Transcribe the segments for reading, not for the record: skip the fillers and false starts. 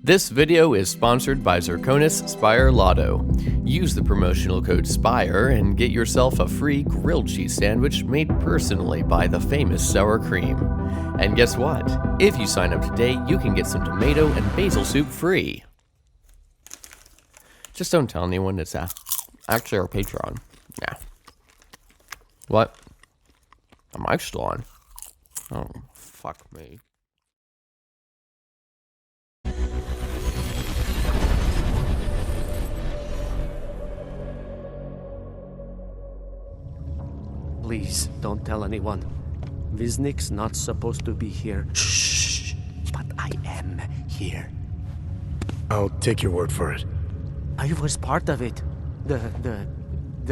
This video is sponsored by Zirconis Spire Lotto. Use the promotional code SPIRE and get yourself a free grilled cheese sandwich made personally by the famous sour cream. And guess what? If you sign up today, you can get some tomato and basil soup free. Just don't tell anyone it's actually our Patreon. Yeah. What? Am I still on? Oh, fuck me. Please, don't tell anyone. Viznik's not supposed to be here. Shh! But I am here. I'll take your word for it. I was part of it. The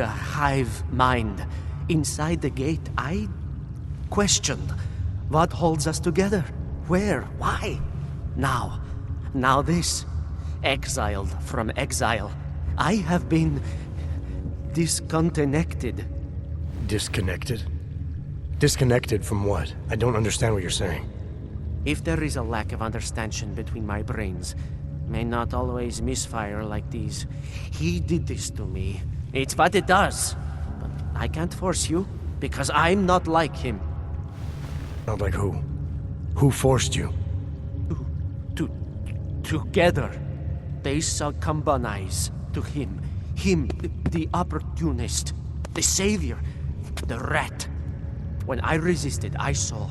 hive mind. Inside the gate, I questioned what holds us together. Where? Why? Now this. Exiled from exile. I have been disconnected. Disconnected? Disconnected from what? I don't understand what you're saying. If there is a lack of understanding between my brains, may not always misfire like these. He did this to me. It's what it does. But I can't force you, because I'm not like him. Not like who? Who forced you? Together, they succumbanize to him. Him, the opportunist, the savior, the rat. When I resisted, I saw.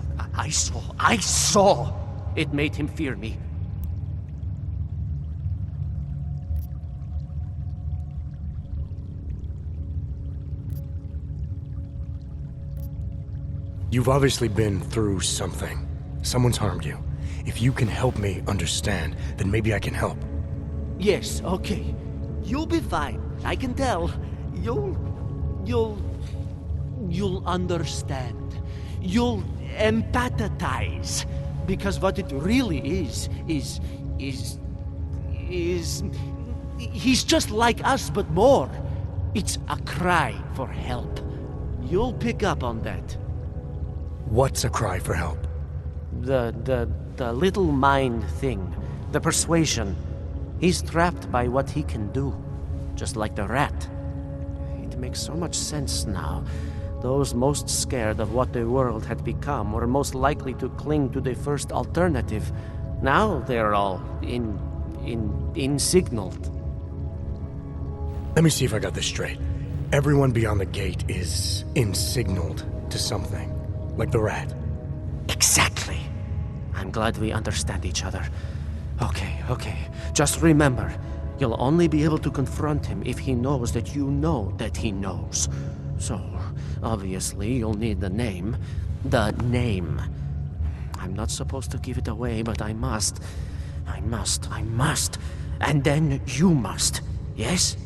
It made him fear me. You've obviously been through something. Someone's harmed you. If you can help me understand, then maybe I can help. Yes, okay. You'll be fine. I can tell. You'll understand. You'll empathize. Because what it really is he's just like us, but more. It's a cry for help. You'll pick up on that. What's a cry for help? The little mind thing. The persuasion. He's trapped by what he can do. Just like the rat. It makes so much sense now. Those most scared of what the world had become were most likely to cling to the first alternative. Now they're all insignaled. Let me see if I got this straight. Everyone beyond the gate is insignaled to something. Like the rat. Exactly. I'm glad we understand each other. Okay. Just remember, you'll only be able to confront him if he knows that you know that he knows. So, obviously, you'll need the name. The name. I'm not supposed to give it away, but I must. And then you must. Yes?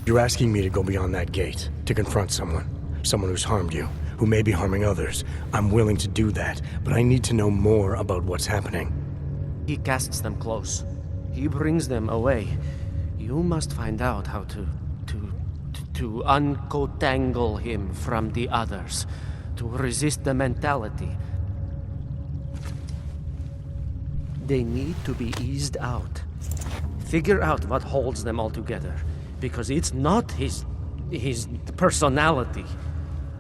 You're asking me to go beyond that gate, to confront someone who's harmed you, who may be harming others. I'm willing to do that, but I need to know more about what's happening. He casts them close. He brings them away. You must find out how to uncotangle him from the others, to resist the mentality. They need to be eased out. Figure out what holds them all together. Because it's not his personality.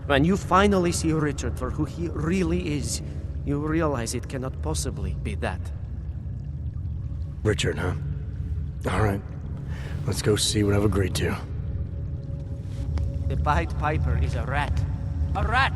When you finally see Richard for who he really is, you realize it cannot possibly be that. Richard, huh? All right. Let's go see what I've agreed to. The Pied Piper is a rat. A rat!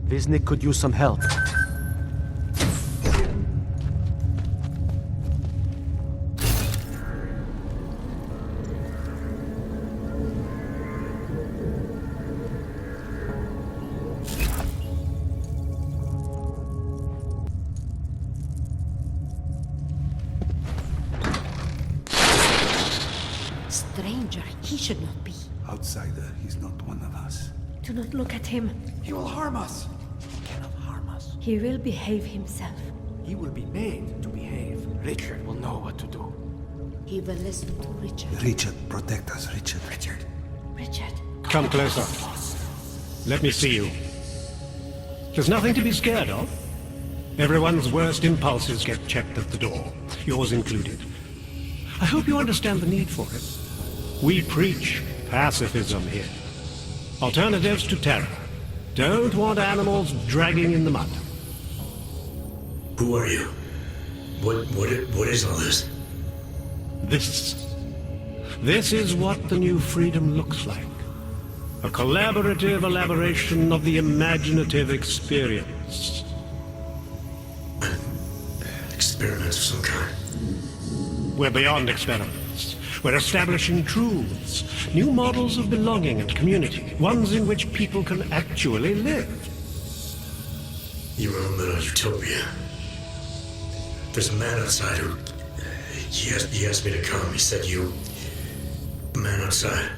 Viznik could use some help. stranger. He should not be. Outsider, he's not one of us. Do not look at him. He will harm us. He cannot harm us. He will behave himself. He will be made to behave. Richard will know what to do. He will listen to Richard. Richard, protect us, Richard. Richard. Come closer. Let me see you. There's nothing to be scared of. Everyone's worst impulses get checked at the door, yours included. I hope you understand the need for it. We preach pacifism here. Alternatives to terror. Don't want animals dragging in the mud. Who are you? What is all this? This is what the new freedom looks like. A collaborative elaboration of the imaginative experience. Experiment of some kind. We're beyond experiments. We're establishing truths, new models of belonging and community, ones in which people can actually live. You were in the middle of utopia. There's a man outside who... He asked me to come. He said you... The man outside.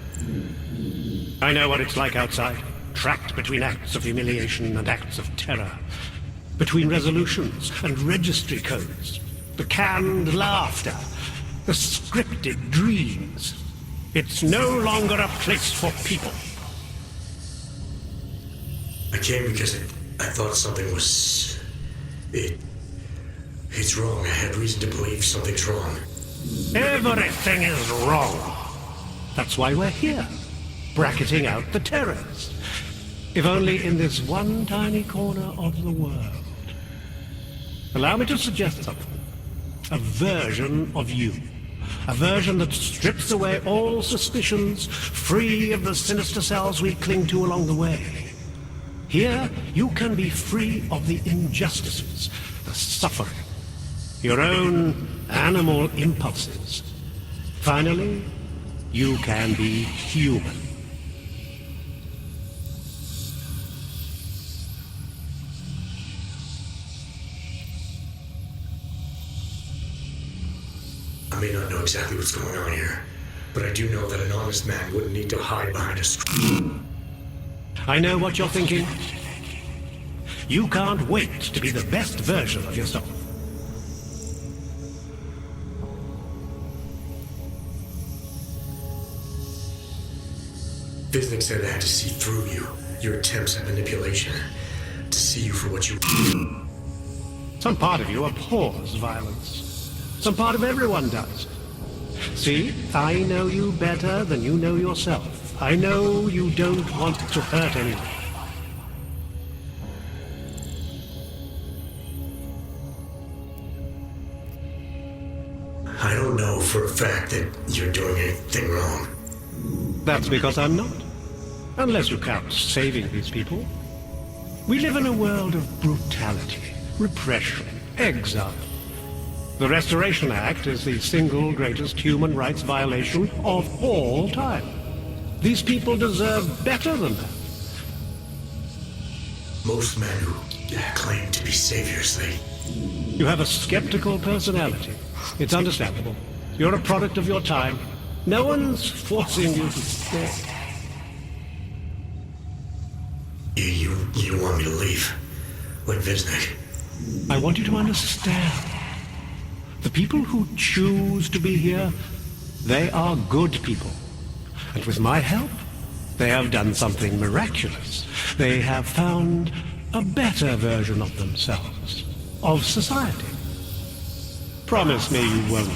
I know what it's like outside, trapped between acts of humiliation and acts of terror. Between resolutions and registry codes. The canned laughter. The scripted dreams. It's no longer a place for people. I came because I thought something was... It's wrong. I had reason to believe something's wrong. Everything is wrong. That's why we're here, bracketing out the terrors. If only in this one tiny corner of the world. Allow me to suggest something. A version of you. A version that strips away all suspicions, free of the sinister cells we cling to along the way. Here, you can be free of the injustices, the suffering, your own animal impulses. Finally, you can be human. I may not know exactly what's going on here, but I do know that an honest man wouldn't need to hide behind a screen. I know what you're thinking. You can't wait to be the best version of yourself. Visnick said I had to see through you, your attempts at manipulation, to see you for what you... Some part of you abhors violence. Some part of everyone does. See, I know you better than you know yourself. I know you don't want to hurt anyone. I don't know for a fact that you're doing anything wrong. That's because I'm not. Unless you count saving these people. We live in a world of brutality, repression, exile. The Restoration Act is the single greatest human rights violation of all time. These people deserve better than that. Most men who claim to be saviors, You have a skeptical personality. It's understandable. You're a product of your time. No one's forcing you to stay. You want me to leave? Like Visnick? I want you to understand. The people who choose to be here, they are good people. And with my help, they have done something miraculous. They have found a better version of themselves, of society. Promise me you won't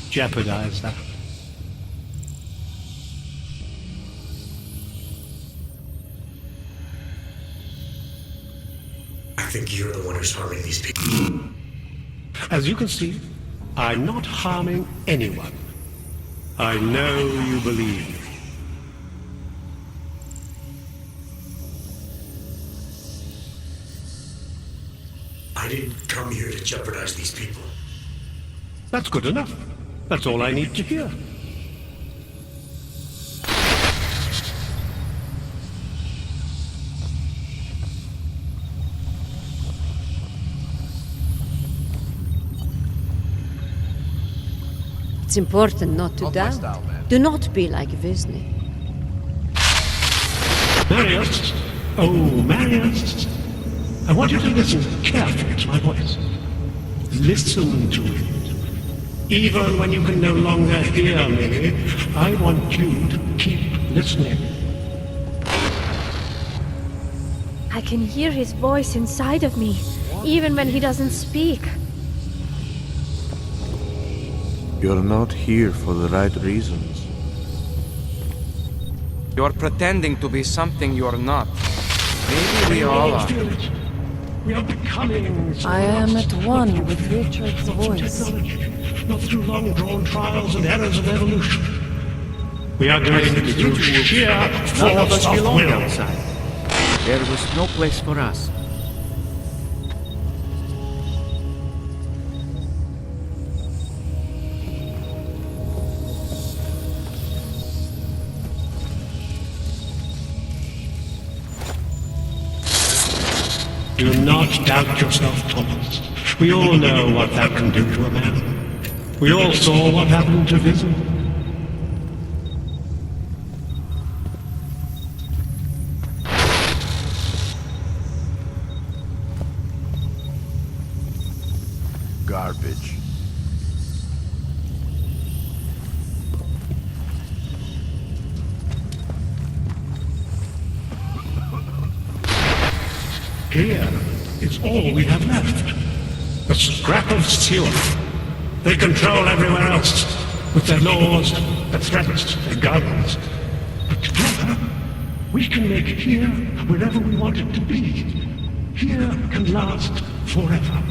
jeopardize that. I think you're the one who's harming these people. As you can see, I'm not harming anyone. I know you believe. I didn't come here to jeopardize these people. That's good enough. That's all I need to hear. It's important not to Not my doubt. style, man. Do not be like Visney. Marius! Oh, Marius! I want you to listen carefully to my voice. Listen to it. Even when you can no longer hear me, I want you to keep listening. I can hear his voice inside of me, even when he doesn't speak. You're not here for the right reasons. You're pretending to be something you're not. Maybe we all are. We are becoming I am at one with Richard's voice. technology, not through long-drawn trials and errors of evolution. We are going through sheer None of us force of belong will. outside. There was no place for us. Do not doubt yourself, Thomas. We all know what that can do to a man. We all saw what happened to Vision. Garbage. Here is all we have left. A scrap of sewer. They control everywhere else with their laws, their threats, their guns. But together, we can make here wherever we want it to be. Here can last forever.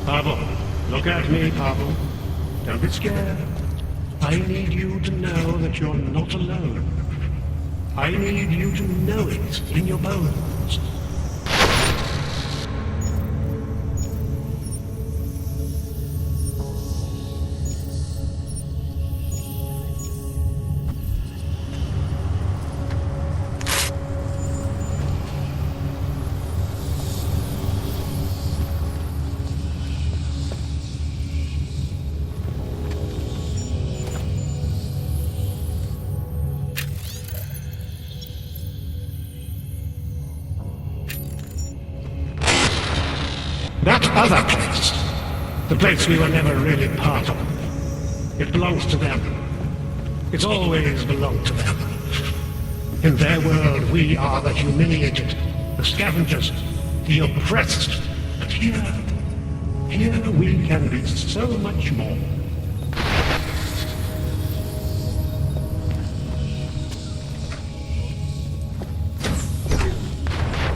Pavel, look at me, Pavel. Don't be scared. I need you to know that you're not alone. I need you to know it in your bones. That other place, the place we were never really part of, it belongs to them. It's always belonged to them. In their world, we are the humiliated, the scavengers, the oppressed. But here we can be so much more.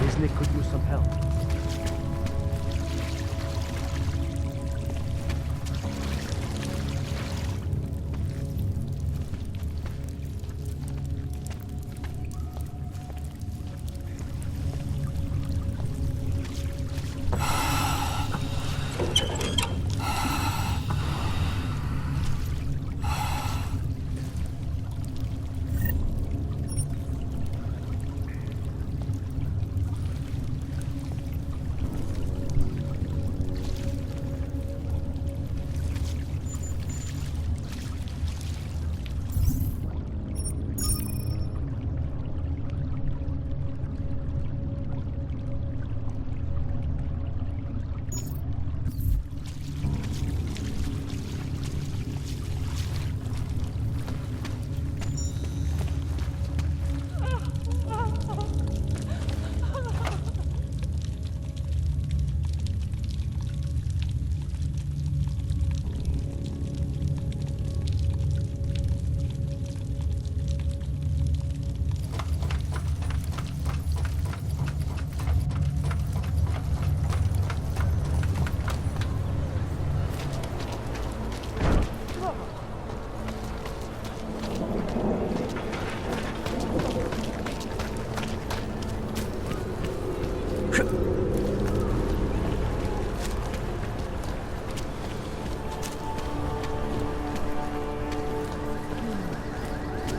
Disney could use some help.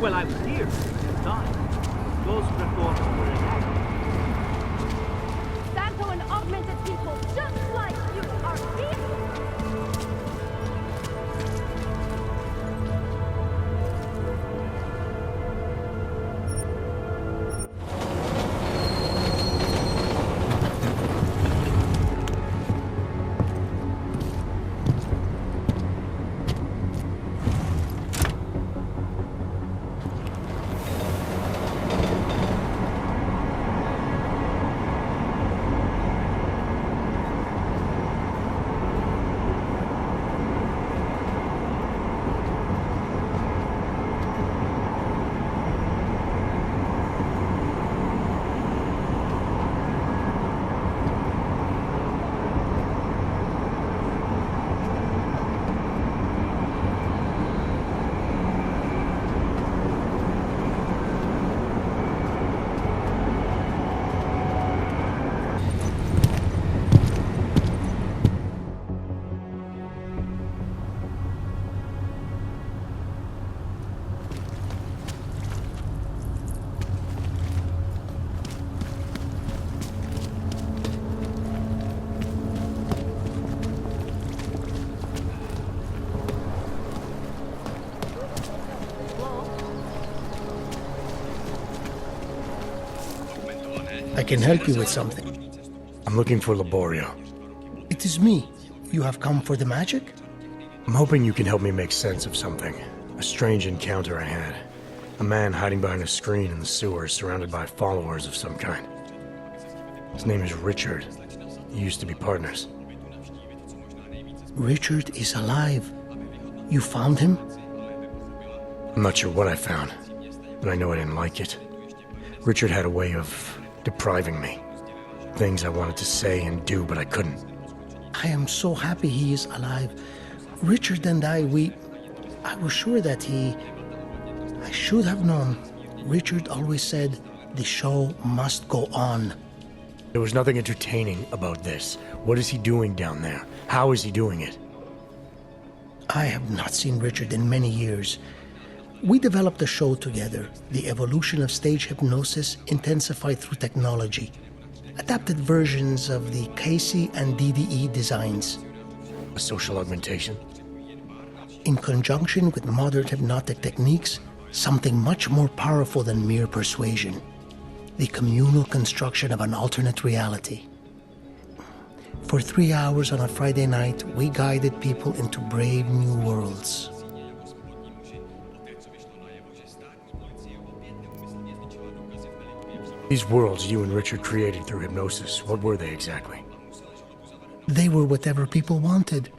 Well, I was here at the time. Those reports were inaccurate. Santo and augmented people just like you are here. I can help you with something. I'm looking for Laborio. It is me. You have come for the magic? I'm hoping you can help me make sense of something. A strange encounter I had. A man hiding behind a screen in the sewers, surrounded by followers of some kind. His name is Richard. He used to be partners. Richard is alive. You found him? I'm not sure what I found, but I know I didn't like it. Richard had a way of depriving me. Things I wanted to say and do, but I couldn't. I am so happy he is alive. Richard and I was sure that I should have known. Richard always said, the show must go on. There was nothing entertaining about this. What is he doing down there? How is he doing it? I have not seen Richard in many years. We developed a show together, The Evolution of Stage Hypnosis Intensified Through Technology. Adapted versions of the KC and DDE designs. A social augmentation? In conjunction with modern hypnotic techniques, something much more powerful than mere persuasion. The communal construction of an alternate reality. For 3 hours on a Friday night, we guided people into brave new worlds. These worlds you and Richard created through hypnosis, what were they exactly? They were whatever people wanted,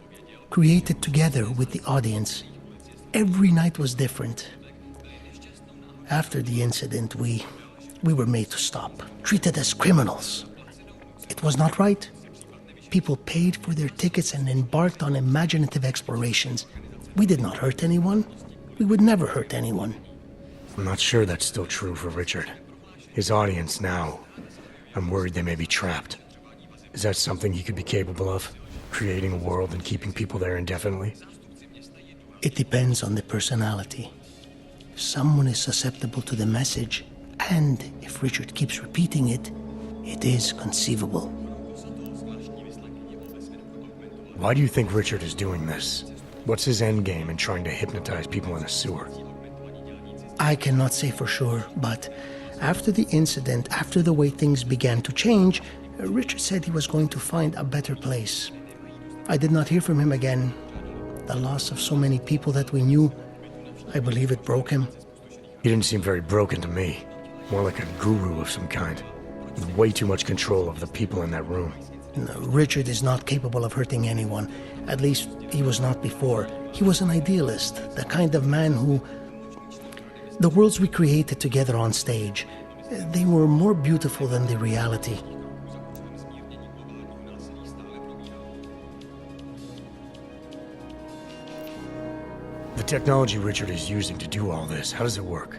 created together with the audience. Every night was different. After the incident, we were made to stop, treated as criminals. It was not right. People paid for their tickets and embarked on imaginative explorations. We did not hurt anyone. We would never hurt anyone. I'm not sure that's still true for Richard. His audience now, I'm worried they may be trapped. Is that something he could be capable of? Creating a world and keeping people there indefinitely? It depends on the personality. If someone is susceptible to the message, and if Richard keeps repeating it, it is conceivable. Why do you think Richard is doing this? What's his endgame in trying to hypnotize people in a sewer? I cannot say for sure, but after the incident, after the way things began to change, Richard said he was going to find a better place. I did not hear from him again. The loss of so many people that we knew, I believe it broke him. He didn't seem very broken to me. More like a guru of some kind, with way too much control of the people in that room. No, Richard is not capable of hurting anyone. At least, he was not before. He was an idealist, the kind of man who... The worlds we created together on stage, they were more beautiful than the reality. The technology Richard is using to do all this, how does it work?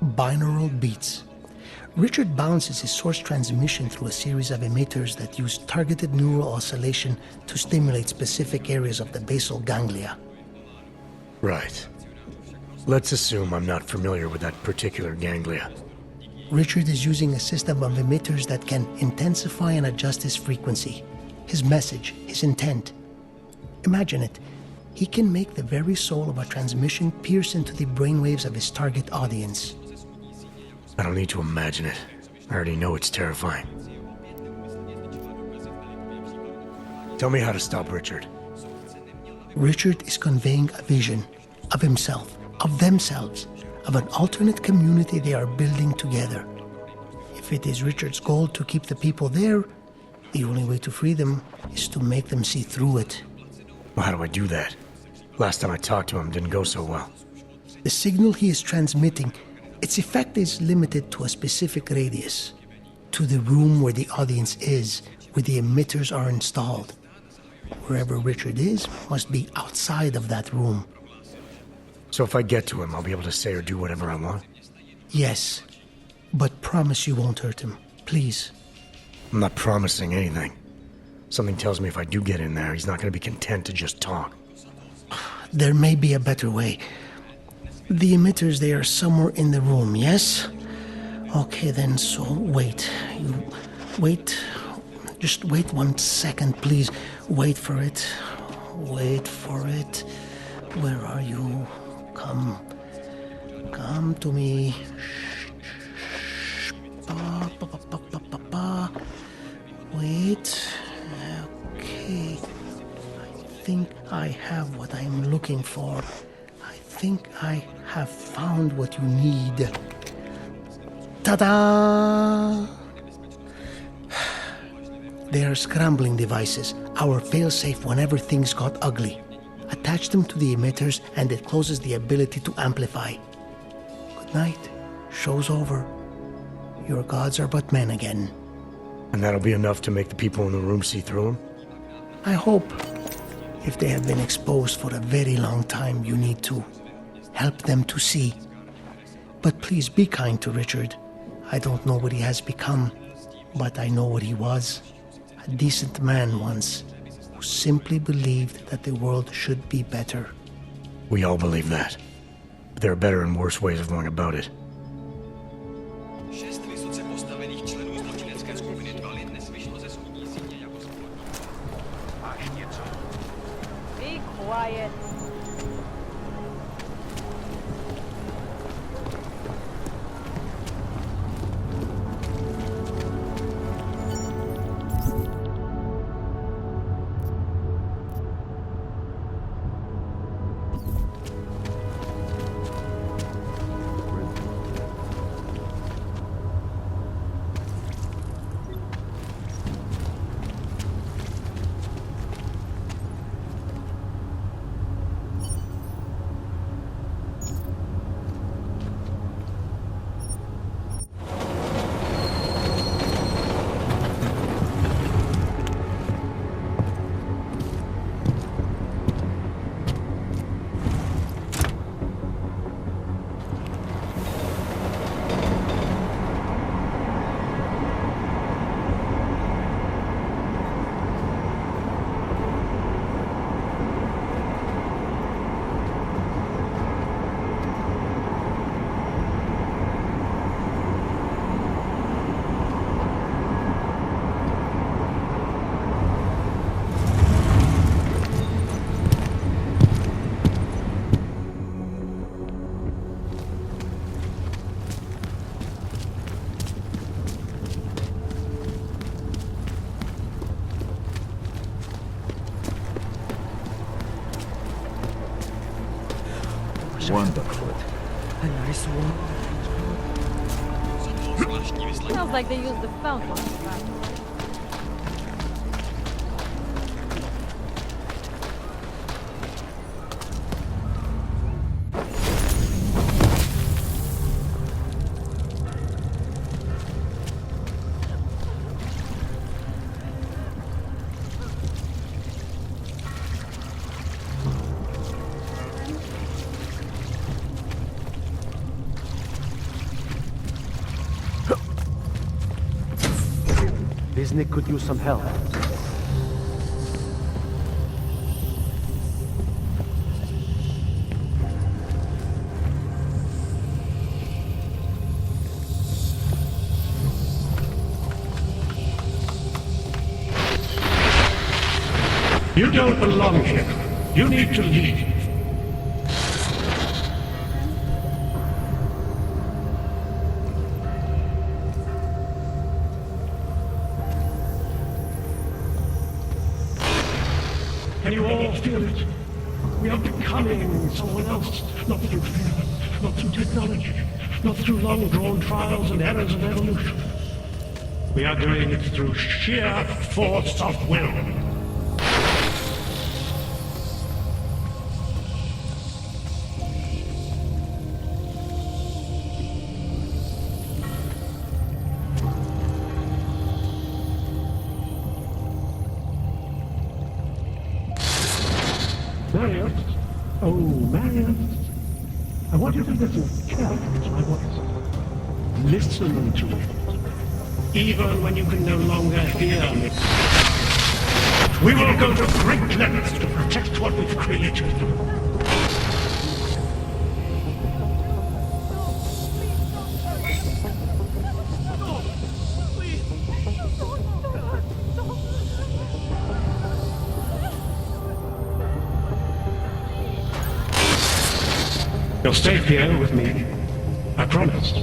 Binaural beats. Richard bounces his source transmission through a series of emitters that use targeted neural oscillation to stimulate specific areas of the basal ganglia. Right. Let's assume I'm not familiar with that particular ganglia. Richard is using a system of emitters that can intensify and adjust his frequency, his message, his intent. Imagine it. He can make the very soul of a transmission pierce into the brainwaves of his target audience. I don't need to imagine it. I already know it's terrifying. Tell me how to stop Richard. Richard is conveying a vision of himself, of themselves, of an alternate community they are building together. If it is Richard's goal to keep the people there, the only way to free them is to make them see through it. Well, how do I do that? Last time I talked to him didn't go so well. The signal he is transmitting, its effect is limited to a specific radius, to the room where the audience is, where the emitters are installed. Wherever Richard is must be outside of that room. So if I get to him, I'll be able to say or do whatever I want? Yes, but promise you won't hurt him, please. I'm not promising anything. Something tells me if I do get in there, he's not going to be content to just talk. There may be a better way. The emitters, they are somewhere in the room, yes? Okay then, so wait. You wait. Just wait 1 second, please. Wait for it. Wait for it. Where are you? Come. Come to me. Shh. Ba, ba, ba, ba, ba, ba, ba. Wait. Okay. I think I have what I'm looking for. I think I have found what you need. Ta-da! They are scrambling devices, our failsafe whenever things got ugly. Attach them to the emitters and it closes the ability to amplify. Good night. Show's over. Your gods are but men again. And that'll be enough to make the people in the room see through him? I hope. If they have been exposed for a very long time, you need to help them to see. But please be kind to Richard. I don't know what he has become, but I know what he was. A decent man once, who simply believed that the world should be better. We all believe that. But there are better and worse ways of going about it. Be quiet. Wonderful. A nice one. Smells like they used the fountain. Biznik could use some help. You don't belong here. You need to leave. Can you all feel it? We are becoming someone else, not through fear, not through technology, not through long-drawn trials and errors of evolution. We are doing it through sheer force of will. Marion? Oh, Marion. I want you to listen carefully to my voice. Listen to it. Even when you can no longer hear me. We will go to great lengths to protect what we've created. You're safe here with me. I promise.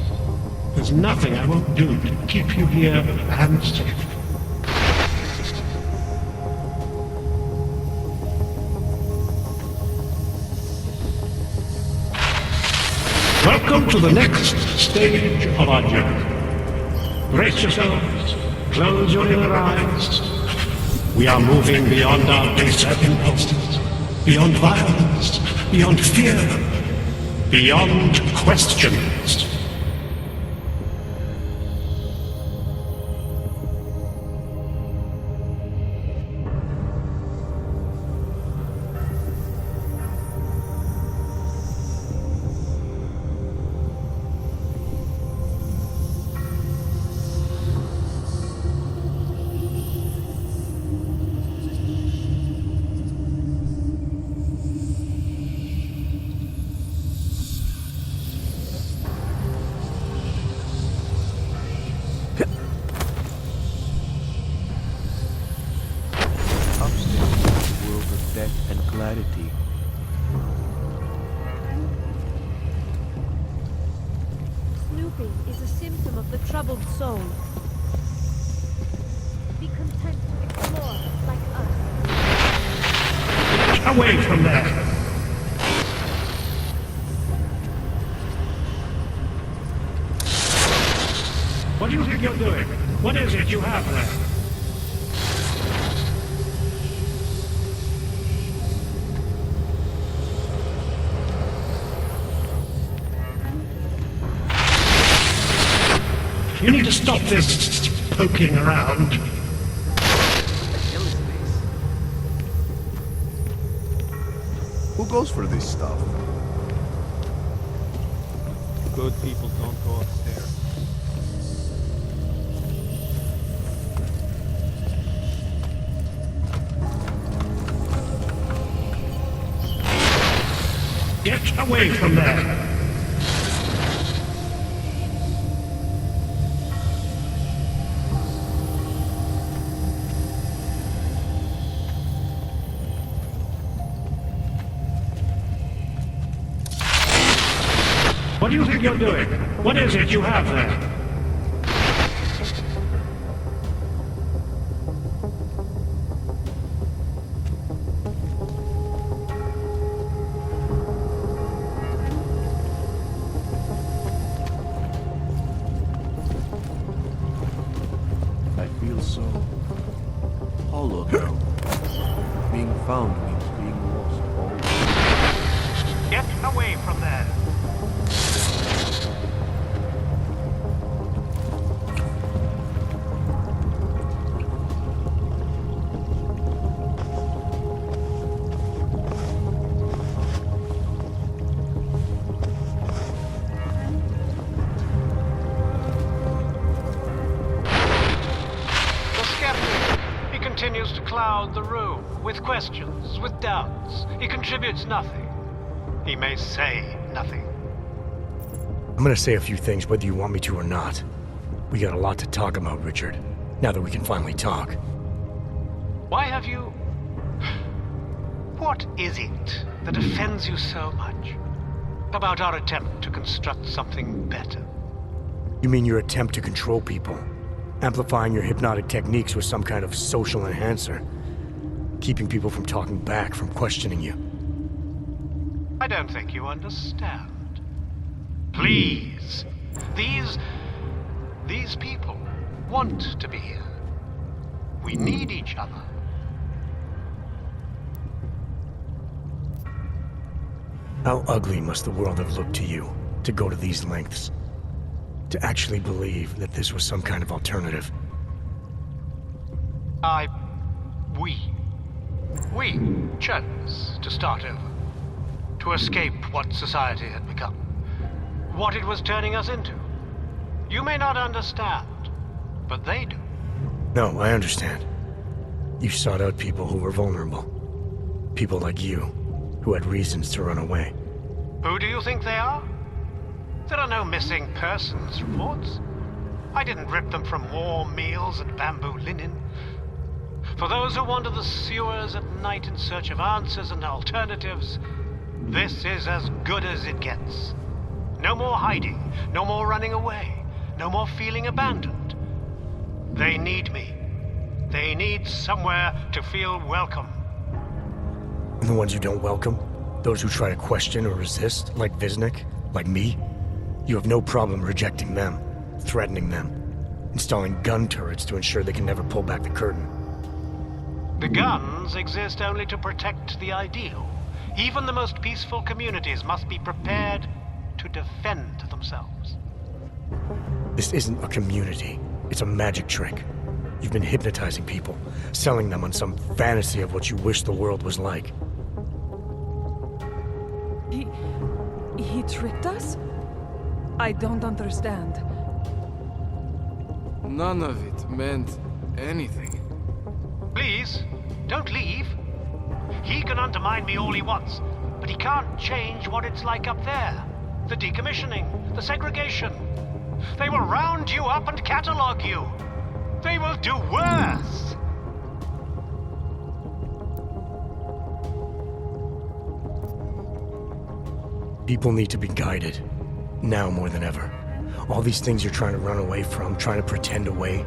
There's nothing I won't do to keep you here and safe. Welcome to the next stage of our journey. Brace yourselves. Close your inner eyes. We are moving beyond our baser impulses. Beyond violence. Beyond fear. Beyond questions. Snooping is a symptom of the troubled soul. Be content to explore like us. Get away from there! What do you think you're doing? What is it you have there? You need to stop this poking around. Who goes for this stuff? Good people don't go upstairs. Get away from there! What do you think you're doing? What is it you have there? I feel so hollow now. Being found means being lost always. Get away from there! Continues to cloud the room with questions, with doubts. He contributes nothing. He may say nothing. I'm gonna say a few things whether you want me to or not. We got a lot to talk about, Richard. Now that we can finally talk. Why have you What is it that offends you so much about our attempt to construct something better? You mean your attempt to control people? Amplifying your hypnotic techniques with some kind of social enhancer? Keeping people from talking back, from questioning you? I don't think you understand. Please. These people want to be here. We need each other. How ugly must the world have looked to you to go to these lengths? To actually believe that this was some kind of alternative? We chose to start over. To escape what society had become. What it was turning us into. You may not understand, but they do. No, I understand. You sought out people who were vulnerable. People like you, who had reasons to run away. Who do you think they are? There are no missing persons reports. I didn't rip them from warm meals and bamboo linen. For those who wander the sewers at night in search of answers and alternatives, this is as good as it gets. No more hiding, no more running away, no more feeling abandoned. They need me. They need somewhere to feel welcome. And the ones you don't welcome? Those who try to question or resist, like Visnik, like me? You have no problem rejecting them, threatening them, installing gun turrets to ensure they can never pull back the curtain. The guns exist only to protect the ideal. Even the most peaceful communities must be prepared to defend themselves. This isn't a community. It's a magic trick. You've been hypnotizing people, selling them on some fantasy of what you wish the world was like. He tricked us? I don't understand. None of it meant anything. Please, don't leave. He can undermine me all he wants, but he can't change what it's like up there. The decommissioning, the segregation. They will round you up and catalog you. They will do worse. People need to be guided. Now more than ever. All these things you're trying to run away from, trying to pretend away,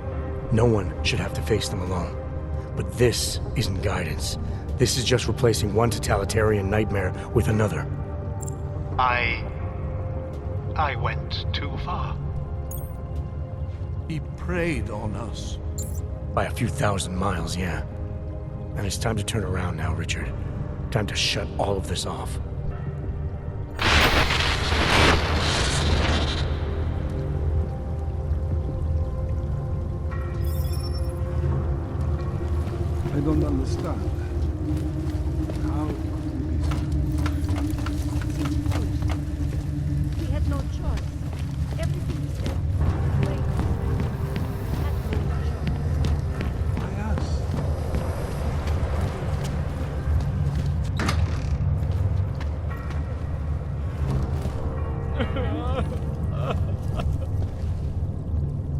no one should have to face them alone. But this isn't guidance. This is just replacing one totalitarian nightmare with another. I went too far. He preyed on us. By a few thousand miles, yeah. And it's time to turn around now, Richard. Time to shut all of this off. I don't understand. How could we be so... We had no choice. Everything is there. Wait. I asked.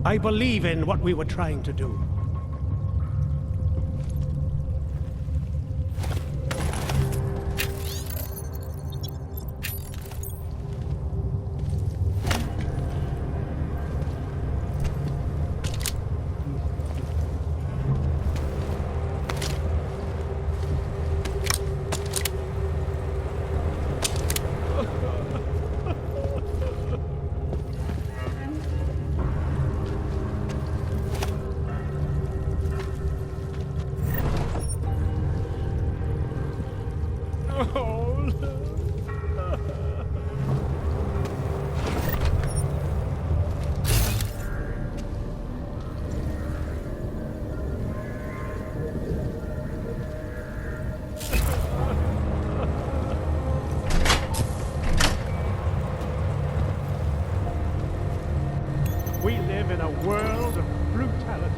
I believe in what we were trying to do. We live in a world of brutality.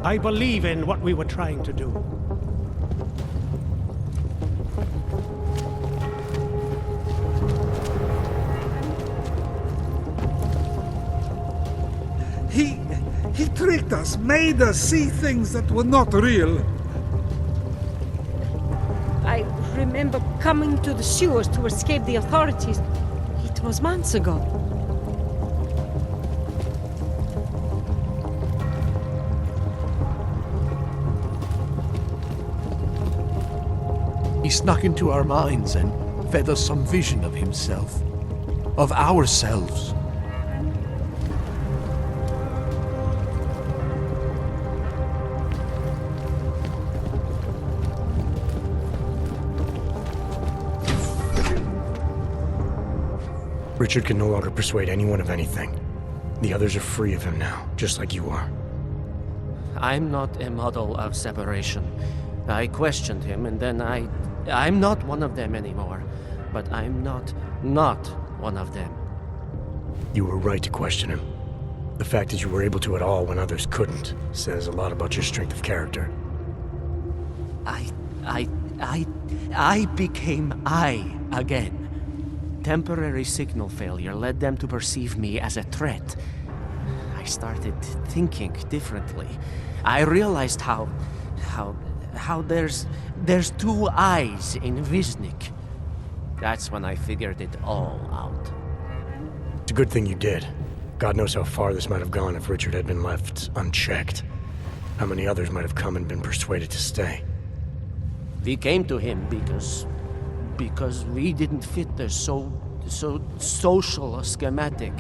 I believe in what we were trying to do. He tricked us, made us see things that were not real. I remember coming to the sewers to escape the authorities. It was months ago. He snuck into our minds and fed us some vision of himself, of ourselves. Richard can no longer persuade anyone of anything. The others are free of him now, just like you are. I'm not a model of separation. I questioned him, and then I'm not one of them anymore. But I'm not one of them. You were right to question him. The fact that you were able to at all when others couldn't says a lot about your strength of character. I became I again. Temporary signal failure led them to perceive me as a threat. I started thinking differently. I realized how there's two eyes in Wisnik. That's when I figured it all out. It's a good thing you did. God knows how far this might have gone if Richard had been left unchecked. How many others might have come and been persuaded to stay. We came to him because we didn't fit the so social schematic,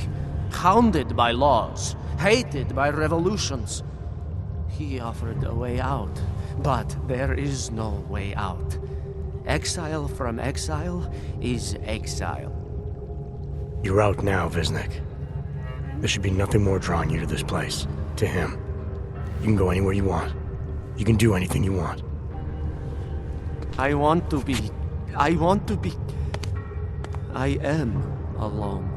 hounded by laws, hated by revolutions. He offered a way out, but there is no way out. Exile from exile is exile. You're out now, Wisnik. There should be nothing more drawing you to this place, to him. You can go anywhere you want. You can do anything you want. I am alone.